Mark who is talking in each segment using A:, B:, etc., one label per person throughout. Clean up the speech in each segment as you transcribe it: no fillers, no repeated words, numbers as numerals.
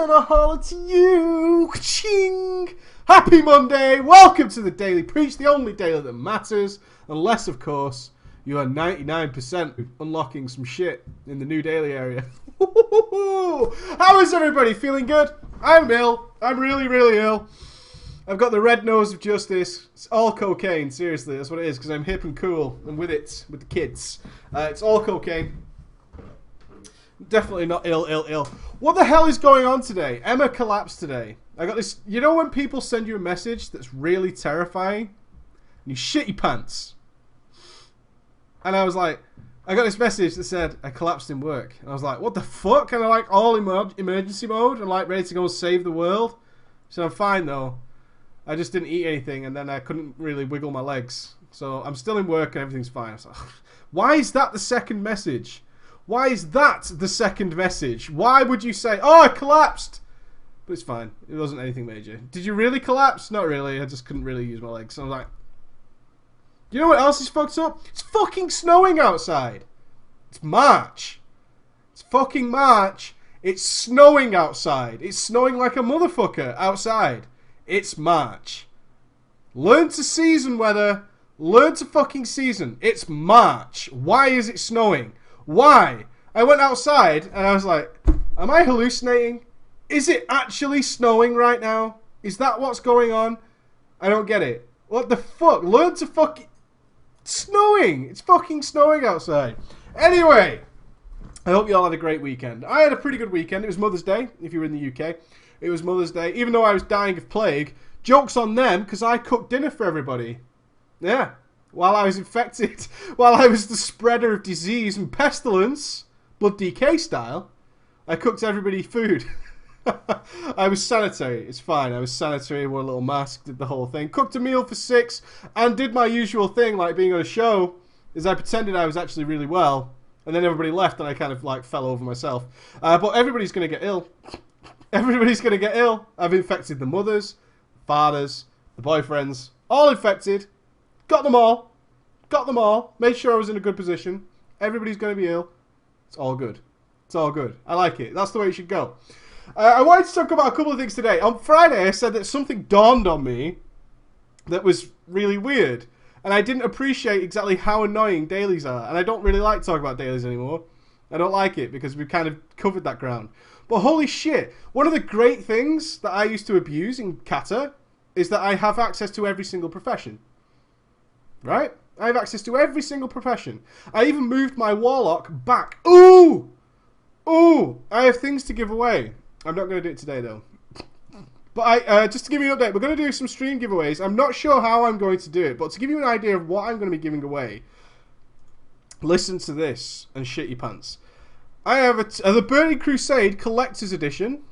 A: then a holler to you. Ka-ching! Happy Monday! Welcome to the Daily Preach, the only daily that matters. Unless, of course, you are 99% unlocking some shit in the new daily area. How is everybody? Feeling good? I'm ill. I'm really, really ill. I've got the red nose of justice. It's all cocaine. Seriously, that's what it is, because I'm hip and cool. And with it, with the kids. It's all cocaine. Definitely not ill. What the hell is going on today? Emma collapsed today. I got this. You know when people send you a message that's really terrifying? And you shit your pants. And I was like, I got this message that said, I collapsed in work. And I was like, what the fuck? And I like all emergency mode and like ready to go and save the world. So I'm fine though. I just didn't eat anything and then I couldn't really wiggle my legs. So I'm still in work and everything's fine. I was like, why is that the second message? Why is that the second message? Why would you say, oh, I collapsed? But it's fine. It wasn't anything major. Did you really collapse? Not really. I just couldn't really use my legs. So I was like, you know what else is fucked up? It's fucking snowing outside. It's March. It's fucking March. It's snowing outside. It's snowing like a motherfucker outside. It's March. Learn to season weather. Learn to fucking season. It's March. Why is it snowing? Why? I went outside and I was like, am I hallucinating? Is it actually snowing right now? Is that what's going on? I don't get it. What the fuck? Learn to fucking... It's snowing. It's fucking snowing outside. Anyway, I hope you all had a great weekend. I had a pretty good weekend. It was Mother's Day, if you were in the UK. It was Mother's Day. Even though I was dying of plague, joke's on them because I cooked dinner for everybody. Yeah. While I was infected, while I was the spreader of disease and pestilence, Blood DK style, I cooked everybody food. I was sanitary. It's fine. I was sanitary, wore a little mask, did the whole thing. Cooked a meal for 6 and did my usual thing, like being on a show, is I pretended I was actually really well. And then everybody left and I kind of like fell over myself. But everybody's going to get ill. Everybody's going to get ill. I've infected the mothers, fathers, the boyfriends, all infected. Got them all. Got them all. Made sure I was in a good position. Everybody's going to be ill. It's all good. It's all good. I like it. That's the way it should go. I wanted to talk about a couple of things today. On Friday, I said that something dawned on me that was really weird. And I didn't appreciate exactly how annoying dailies are. And I don't really like talking about dailies anymore. I don't like it because we've kind of covered that ground. But holy shit. One of the great things that I used to abuse in Kata is that I have access to every single profession. Right? I have access to every single profession. I even moved my warlock back. Ooh! Ooh! I have things to give away. I'm not going to do it today, though. But just to give you an update, we're going to do some stream giveaways. I'm not sure how I'm going to do it, but to give you an idea of what I'm going to be giving away, listen to this and shit your pants. I have the Burning Crusade Collector's Edition.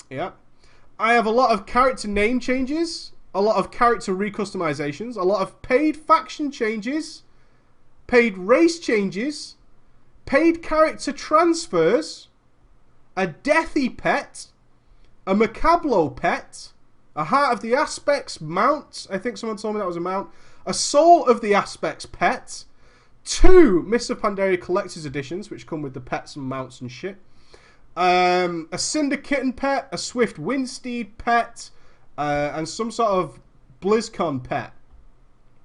A: Yeah. I have a lot of character name changes. A lot of character recustomizations, a lot of paid faction changes, paid race changes, paid character transfers, a Deathy pet, a Macablo pet, a Heart of the Aspects mount, I think someone told me that was a mount, a Soul of the Aspects pet, 2 Mists of Pandaria Collector's Editions, which come with the pets and mounts and shit, a Cinder Kitten pet, a Swift Windsteed pet, and some sort of BlizzCon pet.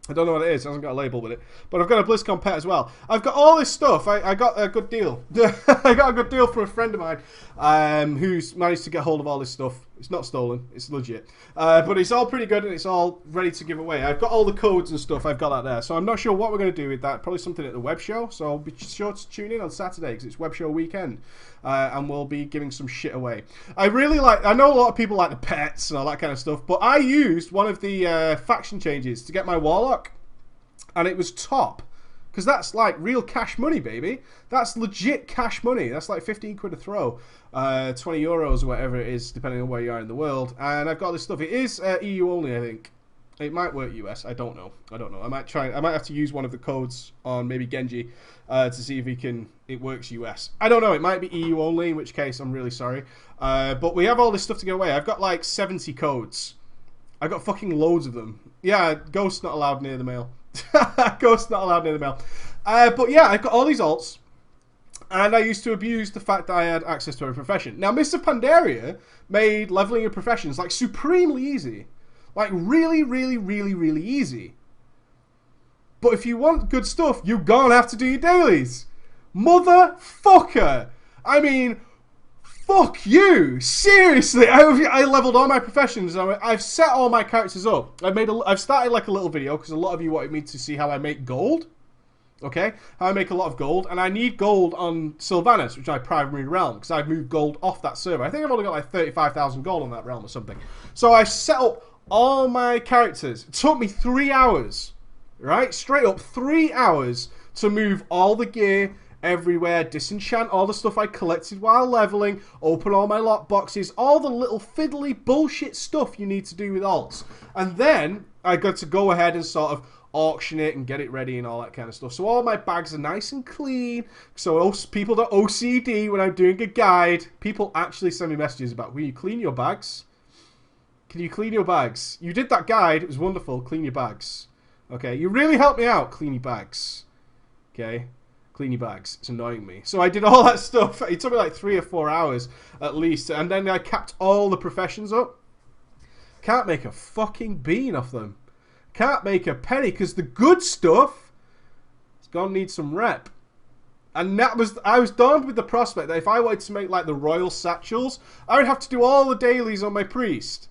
A: I don't know what it is. It hasn't got a label with it. But I've got a BlizzCon pet as well. I've got all this stuff. I got a good deal. I got a good deal from a friend of mine who's managed to get hold of all this stuff. It's not stolen. It's legit. But it's all pretty good and it's all ready to give away. I've got all the codes and stuff. I've got that there. So I'm not sure what we're going to do with that. Probably something at the web show. So I'll be sure to tune in on Saturday because it's web show weekend. And we'll be giving some shit away. I know a lot of people like the pets and all that kind of stuff. But I used one of the faction changes to get my warlock. And it was top. Because that's like real cash money, baby. That's legit cash money. That's like 15 quid a throw. 20 euros or whatever it is, depending on where you are in the world. And I've got this stuff. It is EU only, I think. It might work US. I don't know. I might have to use one of the codes on maybe Genji to see if it works US. I don't know. It might be EU only, in which case I'm really sorry. But we have all this stuff to give away. I've got like 70 codes. I've got fucking loads of them. Yeah, Ghost's not allowed near the mail. Ghost's not allowed near the mail. But yeah, I've got all these alts. And I used to abuse the fact that I had access to a profession. Now, Mr. Pandaria made leveling your professions like supremely easy. Like really, really, really, really easy. But if you want good stuff, you're gonna have to do your dailies. Motherfucker! I mean, fuck you! Seriously, I leveled all my professions. I've set all my characters up. I've started like a little video because a lot of you wanted me to see how I make gold. Okay, how I make a lot of gold, and I need gold on Sylvanas, which is my primary realm, because I've moved gold off that server. I think I've only got like 35,000 gold on that realm or something. So I set up all my characters. It took me 3 hours, right? Straight up 3 hours to move all the gear everywhere, disenchant all the stuff I collected while leveling, open all my lock boxes, all the little fiddly bullshit stuff you need to do with alts. And then I got to go ahead and sort of auction it and get it ready and all that kind of stuff. So all my bags are nice and clean. So people that OCD when I'm doing a guide, people actually send me messages about, will you clean your bags? Can you clean your bags? You did that guide. It was wonderful. Clean your bags. Okay. You really helped me out. Clean your bags. Okay. Clean your bags. It's annoying me. So I did all that stuff. It took me like 3 or 4 hours at least. And then I capped all the professions up. Can't make a fucking bean off them. Can't make a penny because the good stuff is going to need some rep. And I was dawned with the prospect that if I wanted to make like the royal satchels, I would have to do all the dailies on my priest.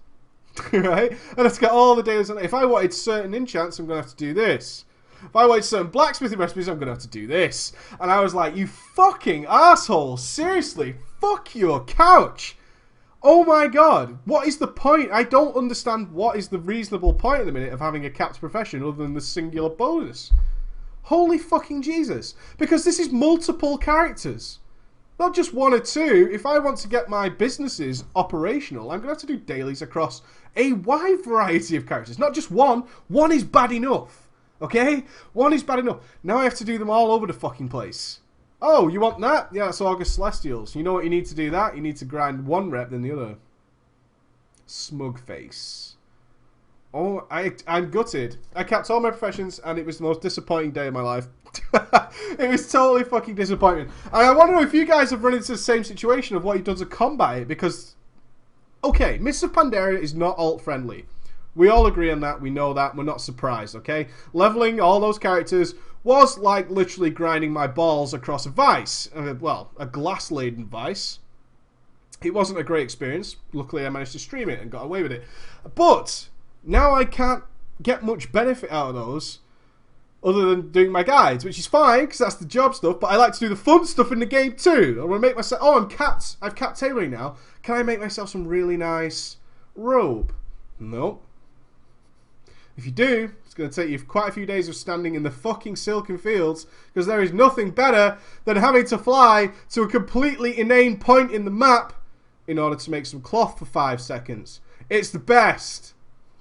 A: Right? And let's get all the dailies on. If I wanted certain enchants, I'm going to have to do this. If I wanted certain blacksmithing recipes, I'm going to have to do this. And I was like, you fucking asshole. Seriously, fuck your couch. Oh my god, what is the point? I don't understand what is the reasonable point at the minute of having a capped profession other than the singular bonus. Holy fucking Jesus. Because this is multiple characters. Not just 1 or 2. If I want to get my businesses operational, I'm going to have to do dailies across a wide variety of characters. Not just one. One is bad enough. Okay? One is bad enough. Now I have to do them all over the fucking place. Oh, you want that? Yeah, that's August Celestials. You know what you need to do that? You need to grind 1 rep than the other. Smug face. Oh, I'm gutted. I capped all my professions and it was the most disappointing day of my life. It was totally fucking disappointing. And I wonder if you guys have run into the same situation of what you've done to combat it because... Okay, Mr. Pandaria is not alt-friendly. We all agree on that. We know that. We're not surprised, okay? Leveling all those characters was like literally grinding my balls across a vice. Well, a glass-laden vice. It wasn't a great experience. Luckily, I managed to stream it and got away with it. But now I can't get much benefit out of those other than doing my guides, which is fine because that's the job stuff. But I like to do the fun stuff in the game too. I want to make myself... Oh, I've capped tailoring now. Can I make myself some really nice robe? Nope. If you do, it's going to take you quite a few days of standing in the fucking silken fields because there is nothing better than having to fly to a completely inane point in the map in order to make some cloth for 5 seconds. It's the best.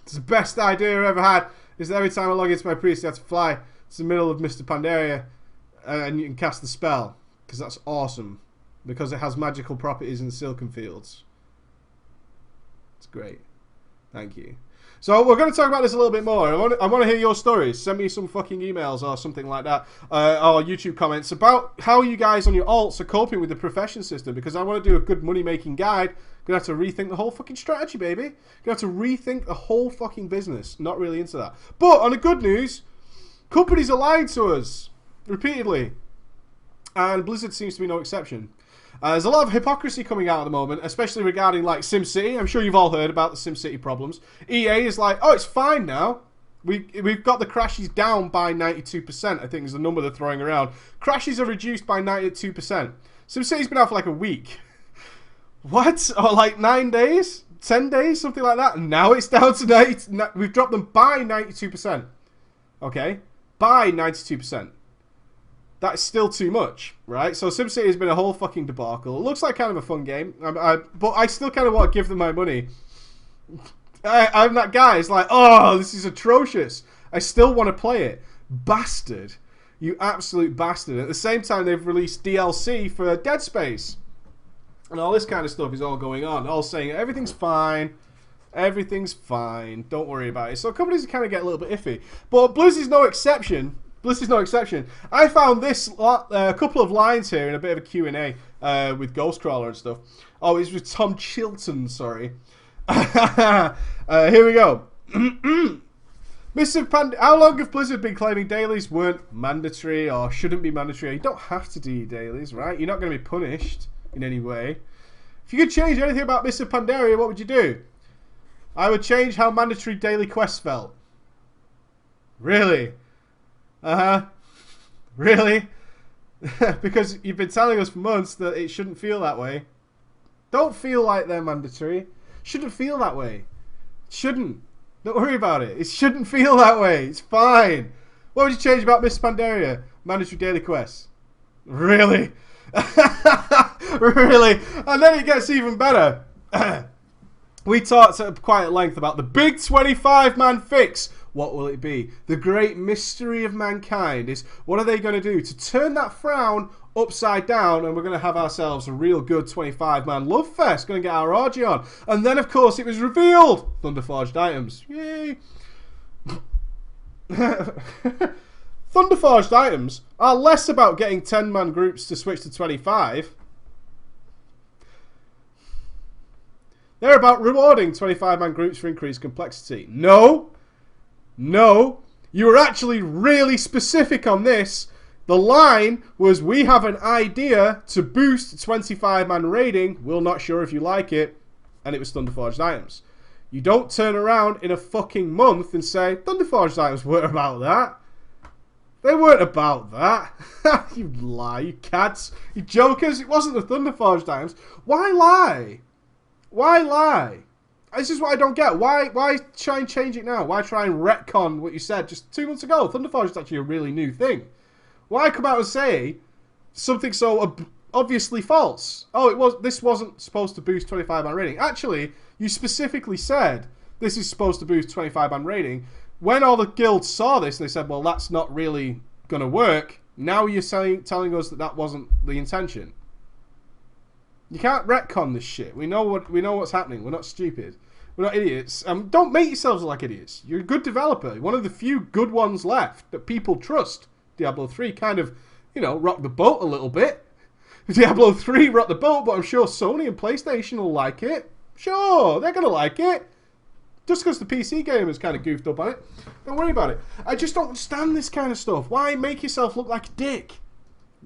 A: It's the best idea I've ever had. Is that every time I log into my priest, I have to fly to the middle of Mr. Pandaria and you can cast the spell because that's awesome because it has magical properties in the silken fields. It's great. Thank you. So we're going to talk about this a little bit more. I want to hear your stories. Send me some fucking emails or something like that, or YouTube comments about how you guys on your alts are coping with the profession system. Because I want to do a good money making guide. Gonna have to rethink the whole fucking strategy, baby. Gonna have to rethink the whole fucking business. Not really into that. But on the good news, companies are lying to us repeatedly, and Blizzard seems to be no exception. There's a lot of hypocrisy coming out at the moment, especially regarding like SimCity. I'm sure you've all heard about the SimCity problems. EA is like, oh, it's fine now. We've got the crashes down by 92%, I think is the number they're throwing around. Crashes are reduced by 92%. SimCity's been out for like a week. What? Or like 9 days? 10 days? Something like that. And now it's down to 90. We've dropped them by 92%. Okay? By 92%. That's still too much, right? So SimCity has been a whole fucking debacle. It looks like kind of a fun game, but I still kind of want to give them my money. I'm that guy. It's like, oh, this is atrocious. I still want to play it. Bastard. You absolute bastard. At the same time, they've released DLC for Dead Space. And all this kind of stuff is all going on. All saying everything's fine. Everything's fine. Don't worry about it. So companies kind of get a little bit iffy. But Blues is no exception. Bliss is no exception. I found this a couple of lines here in a bit of a Q&A with Ghostcrawler and stuff. Oh, it's with Tom Chilton, sorry. Here we go. How long have Blizzard been claiming dailies weren't mandatory or shouldn't be mandatory? You don't have to do your dailies, right? You're not going to be punished in any way. If you could change anything about Mists of Pandaria, what would you do? I would change how mandatory daily quests felt. Really? Really? Because you've been telling us for months that it shouldn't feel that way. Don't feel like they're mandatory. Shouldn't feel that way. Shouldn't. Don't worry about it. It shouldn't feel that way. It's fine. What would you change about Mists of Pandaria? Mandatory daily quests. Really? Really? And then it gets even better. We talked at quite at length about the big 25-man fix. What will it be? The great mystery of mankind is, what are they going to do to turn that frown upside down, and we're going to have ourselves a real good 25-man love fest. Going to get our orgy on. And then, of course, it was revealed. Thunderforged items. Yay. Thunderforged items are less about getting 10-man groups to switch to 25. They're about rewarding 25-man groups for increased complexity. No. You were actually really specific on this. The line was, we have an idea to boost 25-man raiding. We're not sure if you like it. And it was Thunderforged items. You don't turn around in a fucking month and say, Thunderforged items weren't about that. They weren't about that. You lie, you cats. You jokers. It wasn't the Thunderforged items. Why lie? Why lie? This is what I don't get. Why try and change it now? Why try and retcon what you said just 2 months ago? Thunderforged is actually a really new thing. Why come out and say something so obviously false? Oh, this wasn't supposed to boost 25-man rating. Actually, you specifically said this is supposed to boost 25-man rating. When all the guilds saw this, they said, well, that's not really going to work. Now you're telling us that wasn't the intention. You can't retcon this shit. We know what's happening. We're not stupid. We're not idiots. Don't make yourselves look like idiots. You're a good developer. One of the few good ones left that people trust. Diablo 3 kind of, rocked the boat a little bit. Diablo 3 rocked the boat, but I'm sure Sony and PlayStation will like it. Sure, they're going to like it. Just because the PC gamers kind of goofed up on it. Don't worry about it. I just don't understand this kind of stuff. Why make yourself look like a dick?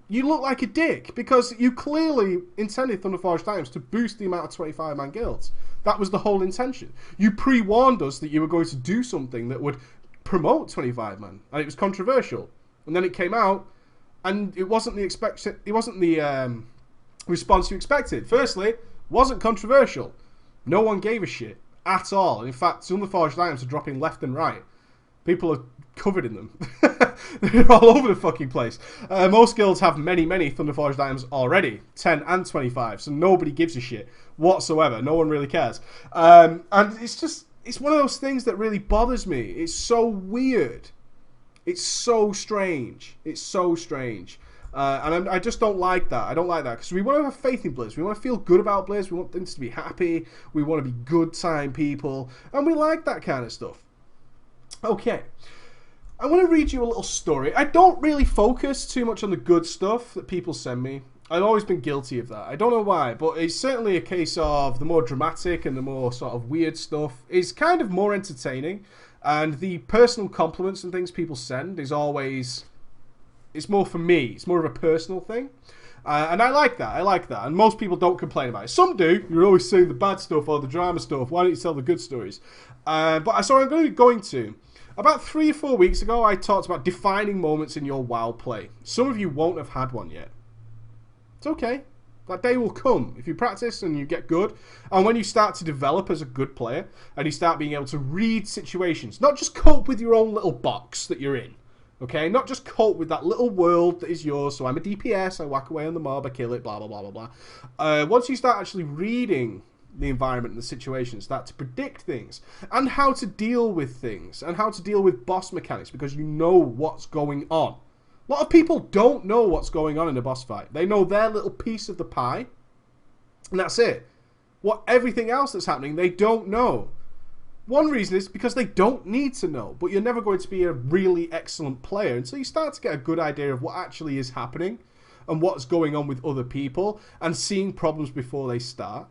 A: You look like a dick because you clearly intended Thunderforged items to boost the amount of 25-man guilds. That was the whole intention. You pre-warned us that you were going to do something that would promote 25-man, and it was controversial. And then it came out, and it wasn't the response you expected. Firstly, it wasn't controversial. No one gave a shit at all. And in fact, Thunderforged items are dropping left and right. People are covered in them. They're all over the fucking place. Most guilds have many Thunderforged items already, 10 and 25, so nobody gives a shit whatsoever. No one really cares. And it's one of those things that really bothers me. It's so weird. It's so strange. It's so strange. And I just don't like that. I don't like that because we want to have faith in Blizz. We want to feel good about Blizz. We want things to be happy. We want to be good time people. And we like that kind of stuff. Okay. I want to read you a little story. I don't really focus too much on the good stuff that people send me. I've always been guilty of that. I don't know why, but it's certainly a case of the more dramatic and the more sort of weird stuff is kind of more entertaining. And the personal compliments and things people send is always... It's more for me. It's more of a personal thing. And I like that. I like that. And most people don't complain about it. Some do. You're always saying the bad stuff or the drama stuff. Why don't you tell the good stories? So I'm going to. About 3 or 4 weeks ago, I talked about defining moments in your WoW play. Some of you won't have had one yet. It's okay. That day will come if you practice and you get good. And when you start to develop as a good player and you start being able to read situations, not just cope with your own little box that you're in. Okay, not just cope with that little world that is yours. So I'm a DPS, I whack away on the mob, I kill it, blah, blah, blah, blah, blah. Once you start actually reading the environment and the situation, start to predict things and how to deal with things and how to deal with boss mechanics because you know what's going on. A lot of people don't know what's going on in a boss fight. They know their little piece of the pie, and that's it. Everything else that's happening, they don't know. One reason is because they don't need to know, but you're never going to be a really excellent player until you start to get a good idea of what actually is happening and what's going on with other people and seeing problems before they start.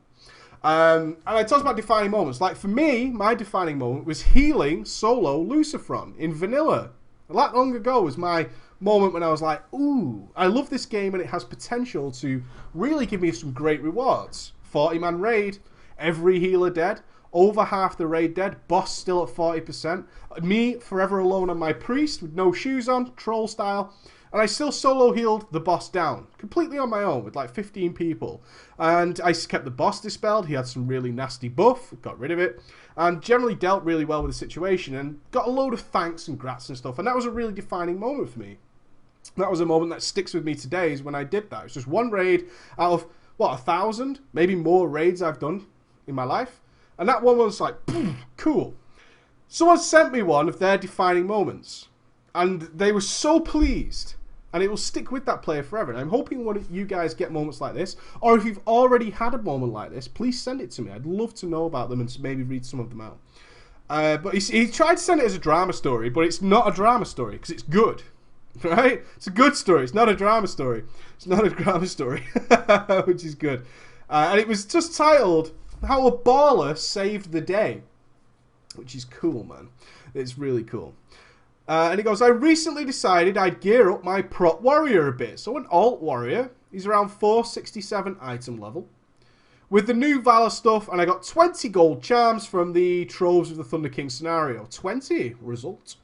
A: And I talked about defining moments. Like for me, my defining moment was healing solo Lucifron in vanilla. A lot long ago was my moment when I was like, ooh, I love this game and it has potential to really give me some great rewards. 40-man raid, every healer dead, over half the raid dead, boss still at 40%, me forever alone on my priest with no shoes on, troll style, and I still solo healed the boss down, completely on my own with like 15 people. And I kept the boss dispelled, he had some really nasty buff, got rid of it, and generally dealt really well with the situation and got a load of thanks and grats and stuff, and that was a really defining moment for me. That was a moment that sticks with me today is when I did that. It was just one raid out of, what, 1,000? Maybe more raids I've done in my life. And that one was like, cool. Someone sent me one of their defining moments. And they were so pleased. And it will stick with that player forever. And I'm hoping one of you guys get moments like this. Or if you've already had a moment like this, please send it to me. I'd love to know about them and maybe read some of them out. But he tried to send it as a drama story, but it's not a drama story because it's good. Right? It's a good story. It's not a drama story. It's not a drama story. Which is good. And it was just titled, How a Baller Saved the Day. Which is cool, man. It's really cool. And he goes, I recently decided I'd gear up my prop warrior a bit. So an alt warrior. He's around 467 item level. With the new Valor stuff, and I got 20 gold charms from the Troves of the Thunder King scenario. 20 result.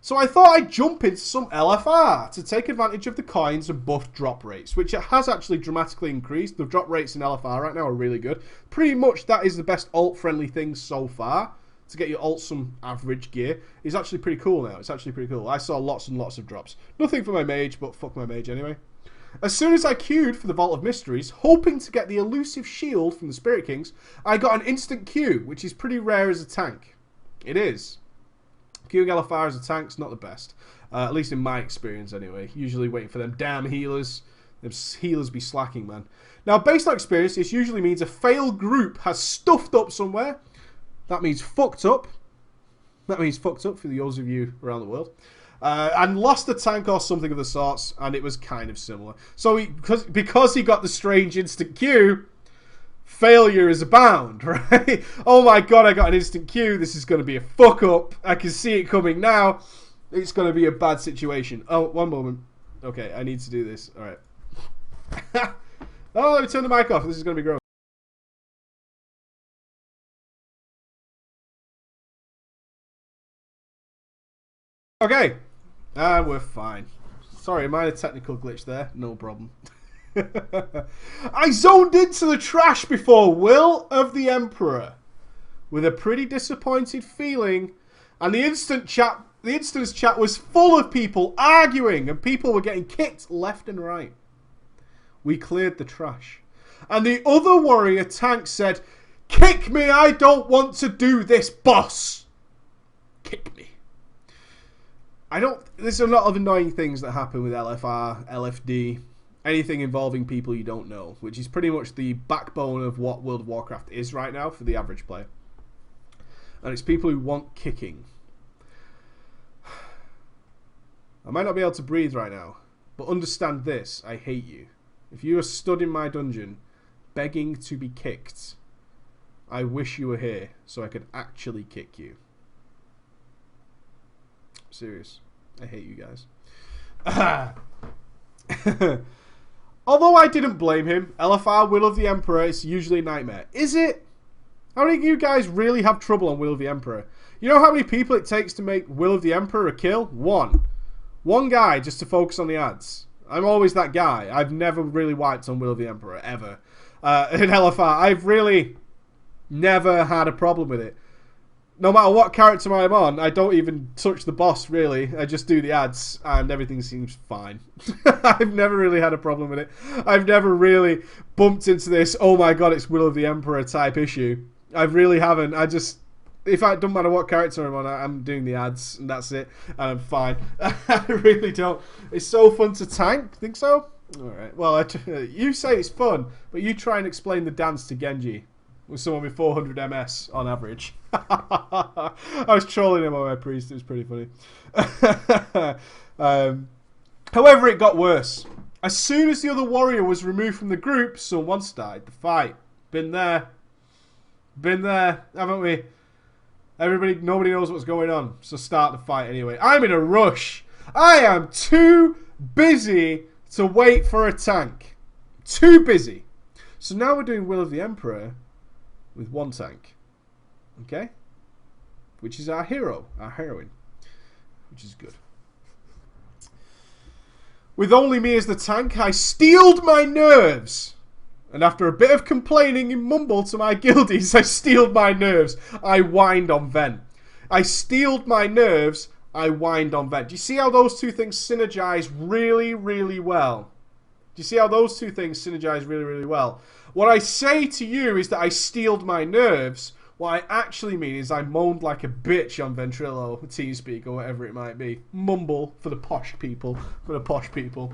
A: So I thought I'd jump into some LFR to take advantage of the coins and buff drop rates, which it has actually dramatically increased. The drop rates in LFR right now are really good. Pretty much that is the best alt-friendly thing so far to get your alt some average gear. It's actually pretty cool now. It's actually pretty cool. I saw lots and lots of drops. Nothing for my mage, but fuck my mage anyway. As soon as I queued for the Vault of Mysteries, hoping to get the elusive shield from the Spirit Kings, I got an instant queue, which is pretty rare as a tank. It is. Queuing LFR as a tank's not the best. At least in my experience anyway. Usually waiting for them damn healers. Them healers be slacking, man. Now, based on experience, this usually means a failed group has stuffed up somewhere. That means fucked up. That means fucked up for those of you around the world. And lost a tank or something of the sorts, and it was kind of similar. So because he got the strange instant queue, failure is abound, right? Oh my god, I got an instant queue. This is going to be a fuck up. I can see it coming now. It's going to be a bad situation. Oh, one moment. Okay, I need to do this. All right. Oh, let me turn the mic off. This is going to be gross. Okay. We're fine. Sorry, minor technical glitch there. No problem. I zoned into the trash before Will of the Emperor with a pretty disappointed feeling, and the instance chat was full of people arguing and people were getting kicked left and right. We cleared the trash, and the other warrior tank said, "Kick me, I don't want to do this, boss. Kick me." There's a lot of annoying things that happen with LFR, LFD, anything involving people you don't know, which is pretty much the backbone of what World of Warcraft is right now for the average player. And it's people who want kicking. I might not be able to breathe right now, but understand this, I hate you. If you are stood in my dungeon, begging to be kicked, I wish you were here so I could actually kick you. I'm serious. I hate you guys. Although I didn't blame him, LFR, Will of the Emperor, is usually a nightmare. Is it? How many of you guys really have trouble on Will of the Emperor? You know how many people it takes to make Will of the Emperor a kill? One. One guy just to focus on the ads. I'm always that guy. I've never really wiped on Will of the Emperor, ever. In LFR, I've really never had a problem with it. No matter what character I'm on, I don't even touch the boss, really. I just do the ads, and everything seems fine. I've never really had a problem with it. I've never really bumped into this, oh my god, it's Will of the Emperor type issue. I really haven't. If it doesn't matter what character I'm on, I'm doing the ads, and that's it, and I'm fine. I really don't. It's so fun to tank. Think so? Alright. Well, you say it's fun, but you try and explain the dance to Genji. with someone with 400 MS on average. I was trolling him on my priest. It was pretty funny. However, it got worse. As soon as the other warrior was removed from the group, someone started the fight. Been there, haven't we? Nobody knows what's going on, so start the fight anyway. I'm in a rush. I am too busy to wait for a tank. Too busy. So now we're doing Will of the Emperor with one tank. Okay? Which is our hero, our heroine. Which is good. With only me as the tank, I steeled my nerves. And after a bit of complaining and mumble to my guildies, I steeled my nerves. I whined on vent. I steeled my nerves. I whined on vent. Do you see how those two things synergize really, really well? Do you see how those two things synergize really, really well? What I say to you is that I steeled my nerves. What I actually mean is I moaned like a bitch on Ventrilo, TeamSpeak, or whatever it might be. Mumble for the posh people. For the posh people.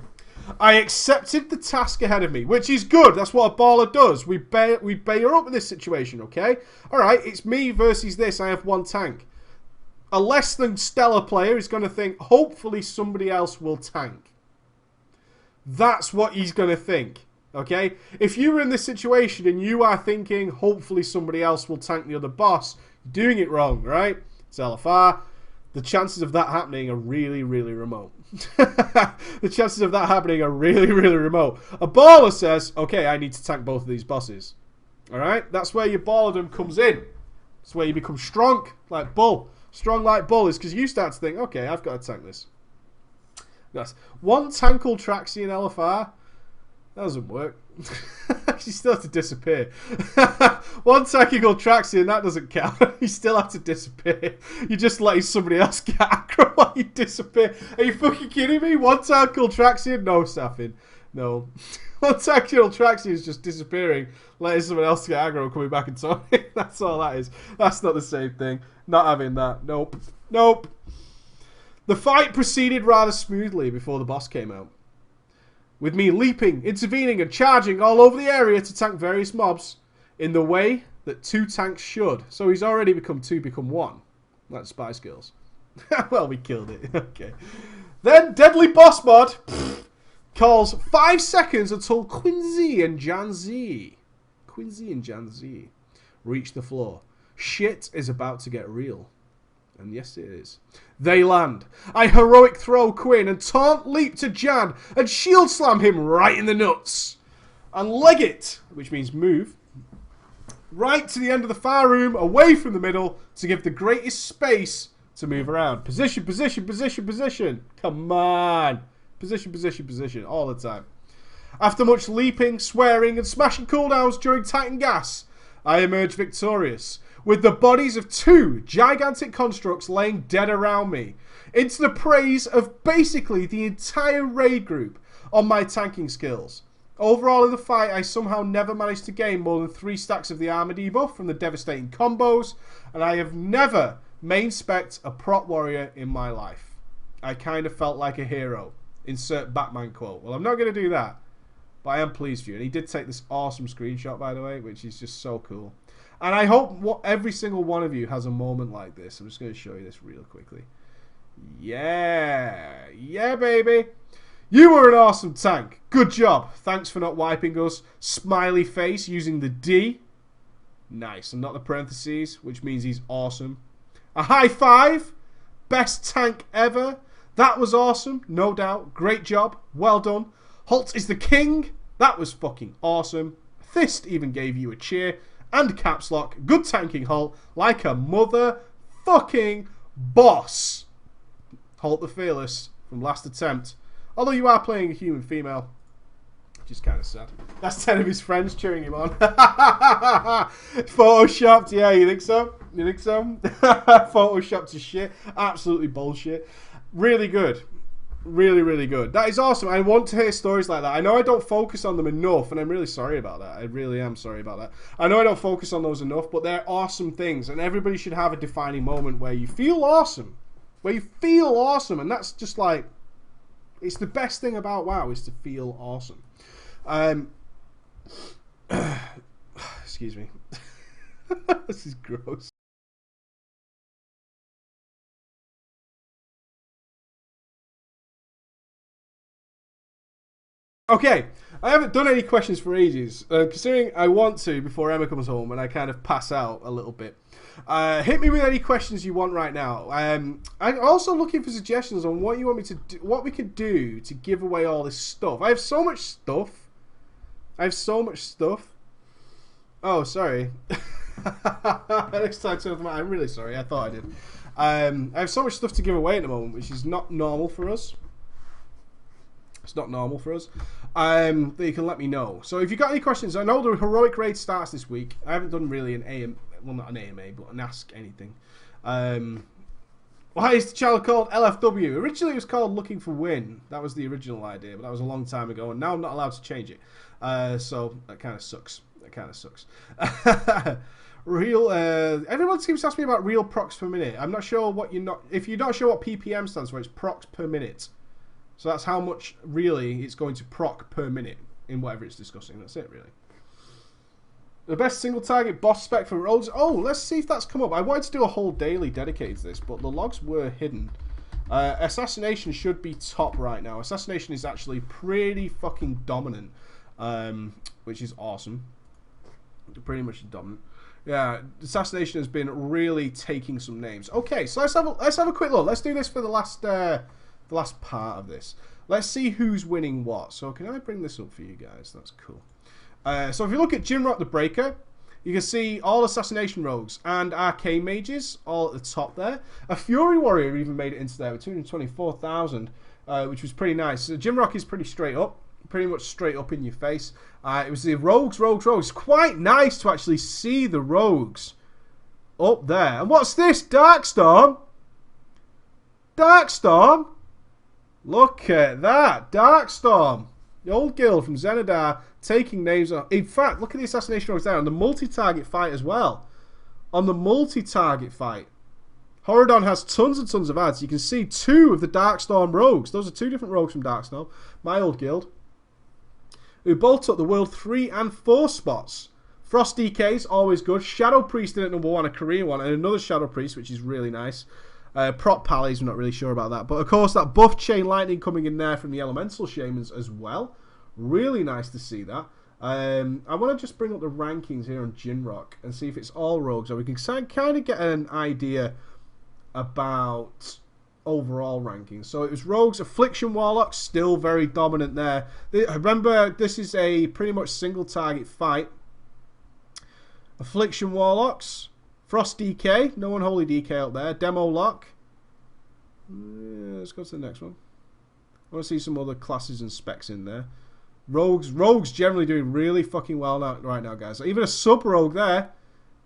A: I accepted the task ahead of me, which is good. That's what a baller does. We bear up in this situation, okay? Alright, it's me versus this. I have one tank. A less than stellar player is going to think, hopefully somebody else will tank. That's what he's going to think. Okay? If you're in this situation and you are thinking, hopefully somebody else will tank the other boss, you're doing it wrong, right? It's LFR. The chances of that happening are really, really remote. The chances of that happening are really, really remote. A baller says, okay, I need to tank both of these bosses. Alright? That's where your ballardom comes in. That's where you become strong, like Bull. Strong like Bull is because you start to think, okay, I've got to tank this. Yes. One tankle Traxi in LFR. That doesn't work. You still have to disappear. One tactical Traxi and that doesn't count. You still have to disappear. You're just letting somebody else get aggro while you disappear. Are you fucking kidding me? One tactical Traxi? No, Staffing. No. One tactical Traxi is just disappearing, letting someone else get aggro, coming back and talking. That's all that is. That's not the same thing. Not having that. Nope. Nope. The fight proceeded rather smoothly before the boss came out. With me leaping, intervening and charging all over the area to tank various mobs in the way that two tanks should. So he's already become two, become one. Like Spice Girls. Well, we killed it. Okay. Then Deadly Boss Mod calls 5 seconds until Quincy and Janzi reach the floor. Shit is about to get real. And yes, it is. They land. I heroic throw Quinn and taunt leap to Jan and shield slam him right in the nuts. And leg it, which means move, right to the end of the far room, away from the middle, to give the greatest space to move around. Position, position, position, position. Come on. Position, position, position, all the time. After much leaping, swearing, and smashing cooldowns during Titan Gas, I emerge victorious, with the bodies of 2 gigantic constructs laying dead around me, into the praise of basically the entire raid group on my tanking skills. Overall in the fight, I somehow never managed to gain more than 3 stacks of the armor debuff from the devastating combos, and I have never main-spec'd a prot warrior in my life. I kind of felt like a hero. Insert Batman quote. Well, I'm not going to do that, but I am pleased for you. And he did take this awesome screenshot, by the way, which is just so cool. And I hope every single one of you has a moment like this. I'm just going to show you this real quickly. Yeah. Yeah, baby. You were an awesome tank. Good job. Thanks for not wiping us. Smiley face using the D. Nice. And not the parentheses, which means he's awesome. A high five. Best tank ever. That was awesome. No doubt. Great job. Well done. Holt is the king. That was fucking awesome. Thist even gave you a cheer. And caps lock. Good tanking, Holt. Like a motherfucking boss. Holt the Fearless from last attempt. Although you are playing a human female. Which is kind of sad. That's 10 of his friends cheering him on. Photoshopped. Yeah, you think so? You think so? Photoshopped to shit. Absolutely bullshit. Really good. Really, really good. That is awesome. I want to hear stories like that. I know I don't focus on them enough, and I'm really sorry about that. I really am sorry about that. I know I don't focus on those enough, but they're awesome things, and everybody should have a defining moment where you feel awesome. Where you feel awesome, and that's just like, it's the best thing about WoW is to feel awesome. Excuse me. This is gross. Okay, I haven't done any questions for ages, considering I want to before Emma comes home and I kind of pass out a little bit. Hit me with any questions you want right now. I'm also looking for suggestions on what you want me to do, what we could do to give away all this stuff. I have so much stuff. Oh, sorry. Next time, I'm really sorry. I thought I did. I have so much stuff to give away at the moment, which is not normal for us. It's not normal for us. That you can let me know. So if you got any questions, I know the heroic raid starts this week. I haven't done really an AM, well not an AMA, but an Ask Anything. Why is the channel called LFW? Originally it was called Looking for Win. That was the original idea, but that was a long time ago, and now I'm not allowed to change it. So that kind of sucks. Everyone seems to ask me about real procs per minute. I'm not sure what if you're not sure what PPM stands for, it's procs per minute. So that's how much really it's going to proc per minute in whatever it's discussing. That's it, really. The best single target boss spec for rogues. Oh, let's see if that's come up. I wanted to do a whole daily dedicated to this, but the logs were hidden. Assassination should be top right now. Assassination is actually pretty fucking dominant, which is awesome. Pretty much dominant. Yeah, Assassination has been really taking some names. Okay, so let's have a quick look. Let's do this for the last part of this. Let's see who's winning what. So can I bring this up for you guys? That's cool. So if you look at Jimrock the Breaker, you can see all Assassination Rogues and Arcane Mages all at the top there. A Fury Warrior even made it into there with 224,000, which was pretty nice. So Jimrock is pretty straight up. Pretty much straight up in your face. It was the Rogues. It's quite nice to actually see the Rogues up there. And what's this? Darkstorm? Look at that. Darkstorm. The old guild from Zenadar taking names off. In fact, look at the Assassination Rogues there on the multi-target fight as well. On the multi-target fight. Horadon has tons and tons of ads. You can see 2 of the Darkstorm Rogues. Those are 2 different Rogues from Darkstorm. My old guild. Who both took the World 3 and 4 spots. Frost DK's always good. Shadow Priest in at number 1, a Korean one. And another Shadow Priest, which is really nice. Prop Pallies, I'm not really sure about that. But of course, that buff Chain Lightning coming in there from the Elemental Shamans as well. Really nice to see that. I want to just bring up the rankings here on Jinrock and see if it's all rogues, so we can kind of get an idea about overall rankings. So it was rogues, Affliction Warlocks, still very dominant there. Remember, this is a pretty much single target fight. Affliction Warlocks, Frost DK, no Unholy DK out there. Demo Lock. Yeah, let's go to the next one. I want to see some other classes and specs in there. Rogues generally doing really fucking well right now, guys. Even a sub-rogue there.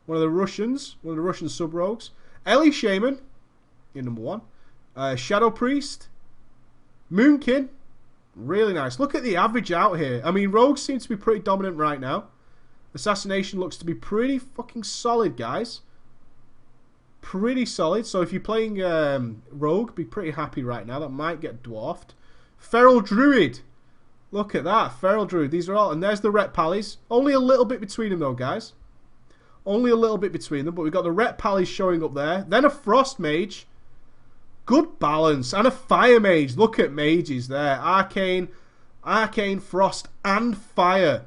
A: One of the Russian sub-rogues. Ellie Shaman in number 1. Shadow Priest. Moonkin. Really nice. Look at the average out here. I mean, rogues seem to be pretty dominant right now. Assassination looks to be pretty fucking solid, guys. Pretty solid. So if you're playing rogue, be pretty happy right now. That might get dwarfed. Feral Druid. Look at that. Feral Druid. These are all... And there's the Ret Pallies. Only a little bit between them, though, guys. Only a little bit between them. But we've got the Ret Pallies showing up there. Then a Frost Mage. Good balance. And a Fire Mage. Look at mages there. Arcane, Frost, and Fire.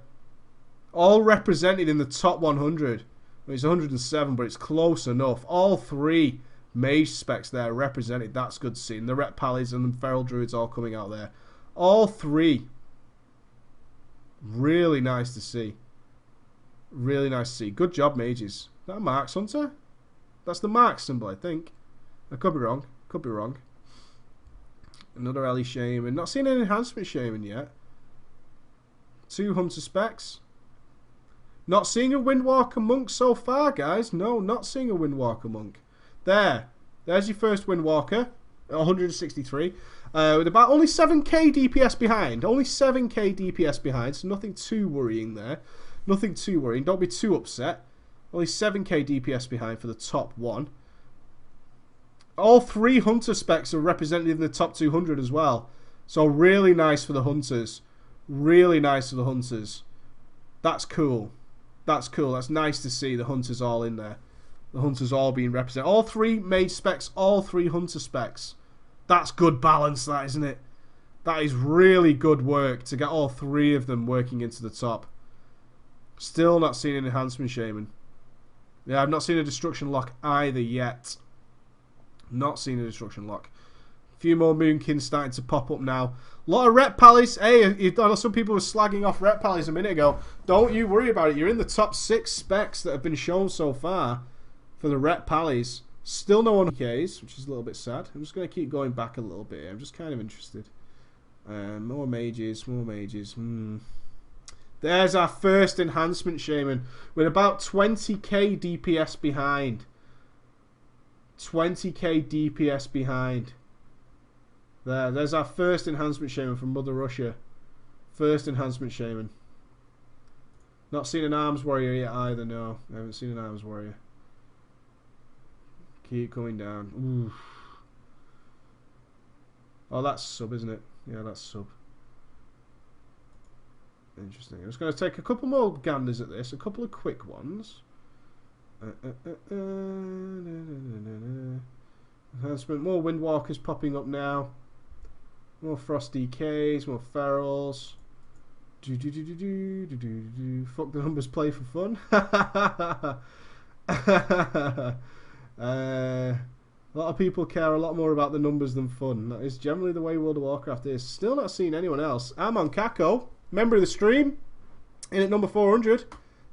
A: All represented in the top 100. It's 107, but it's close enough. All 3 mage specs there represented. That's good to see. And the Ret Pallies and the Feral Druids all coming out there. All 3. Really nice to see. Really nice to see. Good job, mages. Is that a Marks Hunter? That's the Marks symbol, I think. I could be wrong. Could be wrong. Another Ellie Shaman. Not seen an enhancement Shaman yet. 2 Hunter specs. Not seeing a Windwalker Monk so far, guys. No, not seeing a Windwalker Monk. There's your first Windwalker. 163. With about only 7k DPS behind. Only 7k DPS behind, so nothing too worrying there. Nothing too worrying. Don't be too upset. Only 7k DPS behind for the top 1. All 3 Hunter specs are represented in the top 200 as well. So really nice for the Hunters. Really nice for the Hunters. That's cool. That's cool. That's nice to see the hunters all in there. The hunters all being represented. All 3 mage specs, all 3 hunter specs. That's good balance, that, isn't it? That is really good work to get all 3 of them working into the top. Still not seen an enhancement shaman. Yeah, I've not seen a destruction lock either yet. Not seen a destruction lock. A few more moonkins starting to pop up now. A lot of ret pallies. Hey, I know some people were slagging off ret pallies a minute ago. Don't you worry about it. You're in the top 6 specs that have been shown so far for the ret pallies. Still no one DKs, which is a little bit sad. I'm just going to keep going back a little bit here. I'm just kind of interested. More mages, more mages. There's our first enhancement shaman with about 20k DPS behind. 20k DPS behind. There's our first enhancement shaman from Mother Russia. First enhancement shaman. Not seen an arms warrior yet either, no. I haven't seen an arms warrior. Keep coming down. Oof. Oh, that's sub, isn't it? Yeah, that's sub. Interesting. I'm just going to take a couple more ganders at this. A couple of quick ones. Enhancement. More windwalkers popping up now. More frost DKs. More ferals. Fuck the numbers, play for fun. A lot of people care a lot more about the numbers than fun. That is generally the way World of Warcraft is. Still not seeing anyone else. Amon Kako, member of the stream, in at number 400.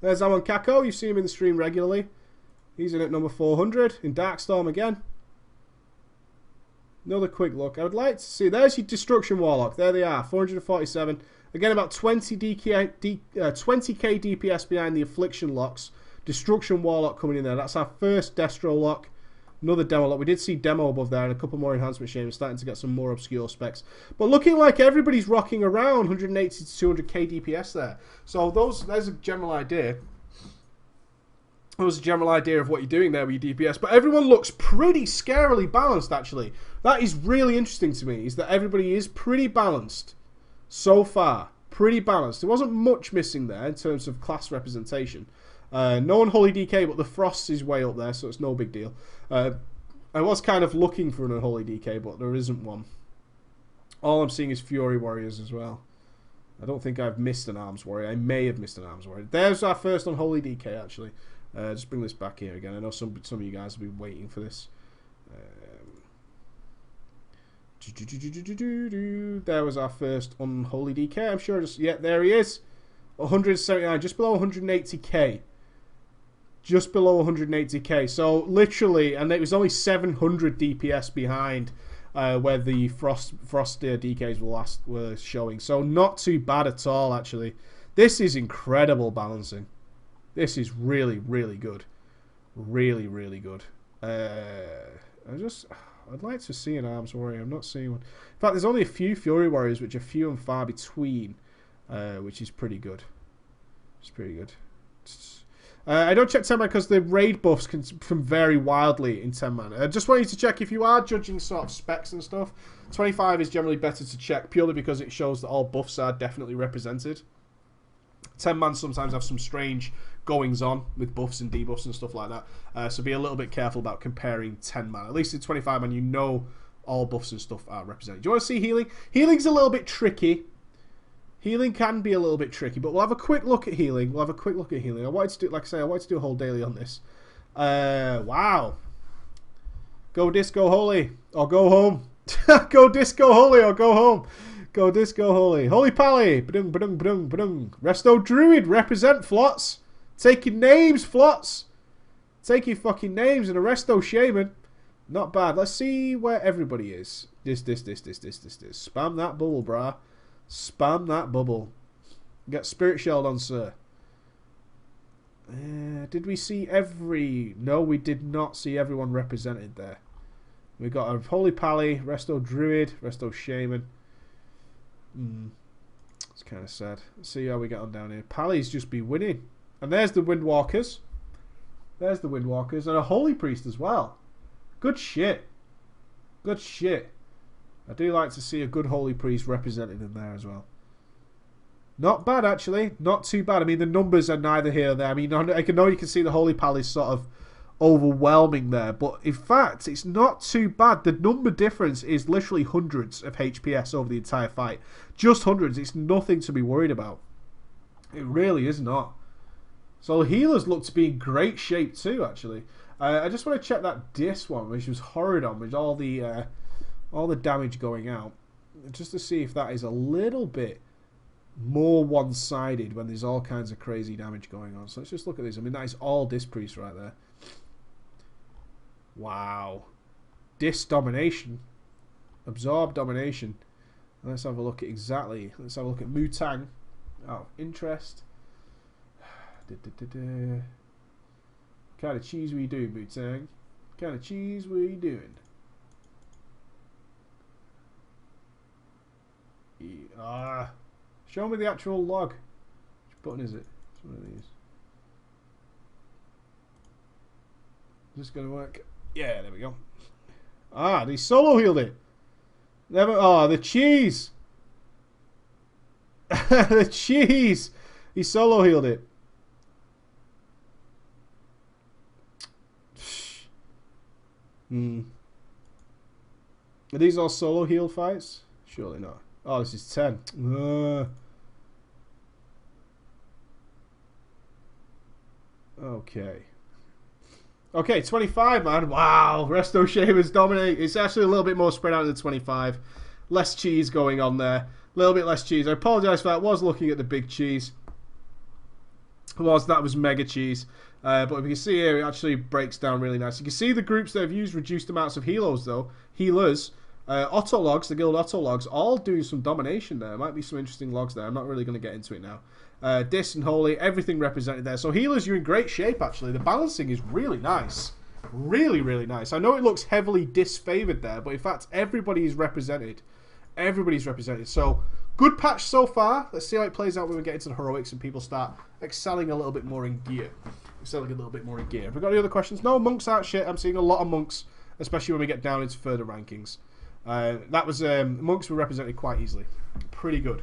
A: There's Amon Kako. You see him in the stream regularly. He's in at number 400 in Darkstorm again. Another quick look. I would like to see. There's your Destruction Warlock. There they are. 447. Again, about 20k DPS behind the Affliction locks. Destruction Warlock coming in there. That's our first Destro lock. Another demo lock. We did see demo above there and a couple more enhancement shamans starting to get some more obscure specs. But looking like everybody's rocking around 180 to 200k DPS there. So there's a general idea. There's a general idea of what you're doing there with your DPS. But everyone looks pretty scarily balanced, actually. That is really interesting to me, is that everybody is pretty balanced so far. Pretty balanced. There wasn't much missing there in terms of class representation. No Unholy DK, but the Frost is way up there, so it's no big deal. I was kind of looking for an Unholy DK, but there isn't one. All I'm seeing is Fury Warriors as well. I don't think I've missed an Arms Warrior. I may have missed an Arms Warrior. There's our first Unholy DK, actually. Just bring this back here again. I know some of you guys will be waiting for this. There was our first Unholy DK. I'm sure yeah, there he is. 179, just below 180k. Just below 180k. So literally, and it was only 700 DPS behind where the Frost DKs were showing. So not too bad at all, actually. This is incredible balancing. This is really, really good. Really, really good. I'd like to see an Arms Warrior. I'm not seeing one. In fact, there's only a few Fury Warriors, which are few and far between, which is pretty good. It's pretty good. I don't check 10-man because the raid buffs can vary wildly in 10-man. I just want you to check if you are judging sort of specs and stuff. 25 is generally better to check purely because it shows that all buffs are definitely represented. 10-man sometimes have some strange goings on with buffs and debuffs and stuff like that. So be a little bit careful about comparing 10-man. At least in 25-man, you know all buffs and stuff are represented. Do you want to see healing? Healing's a little bit tricky. Healing can be a little bit tricky, but we'll have a quick look at healing. I wanted to do, like I say, I wanted to do a whole daily on this. Wow. Go Disco Holy or go home. Go Disco Holy or go home. Go Disco Holy. Holy Pally. Badung, badung, badung, badung. Resto Druid. Represent, Flots. Take your names, Flots. Take your fucking names and a Resto Shaman. Not bad. Let's see where everybody is. This. Spam that bubble, brah. Spam that bubble. Get Spirit Shelled on, sir. Did we see every... No, we did not see everyone represented there. We got a Holy Pally, Resto Druid, Resto Shaman. It's kind of sad. Let's see how we get on down here. Pally's just be winning. And there's the Windwalkers. There's the Windwalkers. And a Holy Priest as well. Good shit. Good shit. I do like to see a good Holy Priest represented in there as well. Not bad, actually. Not too bad. I mean, the numbers are neither here nor there. I mean, I know you can see the Holy Pal is sort of overwhelming there, but in fact, it's not too bad. The number difference is literally hundreds of HPS over the entire fight. Just hundreds. It's nothing to be worried about. It really is not. So healers look to be in great shape too, actually. I just want to check that Dis one, which was Horridon, with all the damage going out, just to see if that is a little bit more one-sided when there's all kinds of crazy damage going on. So let's just look at this. I mean, that is all Dis Priest right there. Wow. Dis Domination. Absorb Domination. Let's have a look at exactly. Let's have a look at Mutang. Oh, interest. Kind of cheese we do, Mutang. Kind of cheese we doing. Show me the actual log. Which button is it? It's one of these. Is this going to work? Yeah, there we go. They solo healed it. Never. Oh, the cheese. The cheese. He solo healed it. Are these all solo heal fights? Surely not. Oh, this is 10. Okay. Okay, 25, man. Wow. Resto Shavers dominate. It's actually a little bit more spread out than 25. Less cheese going on there. A little bit less cheese. I apologise for that. I was looking at the big cheese. That was mega cheese. But if you can see here, it actually breaks down really nice. You can see the groups that have used reduced amounts of healers, though. Healers. Auto logs, the guild auto logs, all doing some domination there. Might be some interesting logs there. I'm not really going to get into it now. Dis and Holy, everything represented there. So healers, you're in great shape, actually. The balancing is really nice. Really, really nice. I know it looks heavily disfavored there, but in fact, everybody is represented. Everybody's represented. So, good patch so far. Let's see how it plays out when we get into the heroics and people start excelling a little bit more in gear. Excelling a little bit more in gear. Have we got any other questions? No, monks aren't shit. I'm seeing a lot of monks, especially when we get down into further rankings. That was monks were represented quite easily. Pretty good.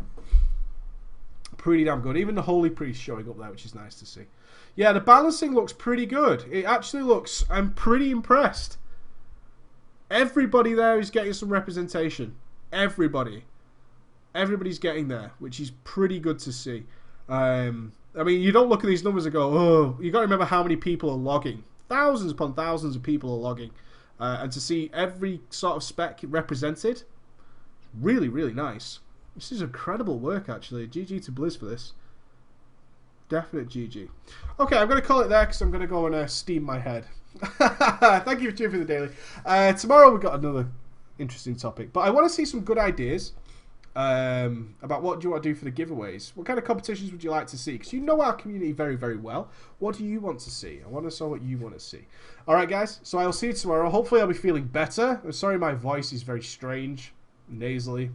A: Pretty damn good. Even the Holy Priest showing up there, which is nice to see. Yeah, the balancing looks pretty good. It actually looks... I'm pretty impressed. Everybody there is getting some representation. Everybody. Everybody's getting there, which is pretty good to see. I mean, you don't look at these numbers and go, oh, you got to remember how many people are logging. Thousands upon thousands of people are logging. And to see every sort of spec represented, really, really nice. This is incredible work, actually. GG to Blizz for this. Definite GG. Okay, I'm going to call it there because I'm going to go and steam my head. Thank you for tuning for the daily. Tomorrow we've got another interesting topic. But I want to see some good ideas about what do you want to do for the giveaways. What kind of competitions would you like to see? Because you know our community very, very well. What do you want to see? I want to know what you want to see. Alright, guys. So I'll see you tomorrow. Hopefully I'll be feeling better. I'm sorry my voice is very strange, nasally.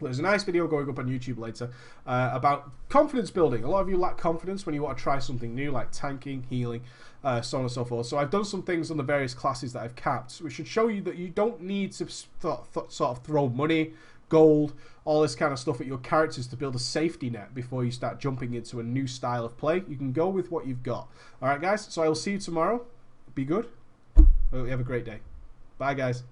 A: There's a nice video going up on YouTube later about confidence building. A lot of you lack confidence when you want to try something new, like tanking, healing, so on and so forth. So I've done some things on the various classes that I've capped, which should show you that you don't need to sort of throw money, gold, all this kind of stuff at your characters to build a safety net before you start jumping into a new style of play. You can go with what you've got. All right, guys. So I will see you tomorrow. Be good. Hope you have a great day. Bye, guys.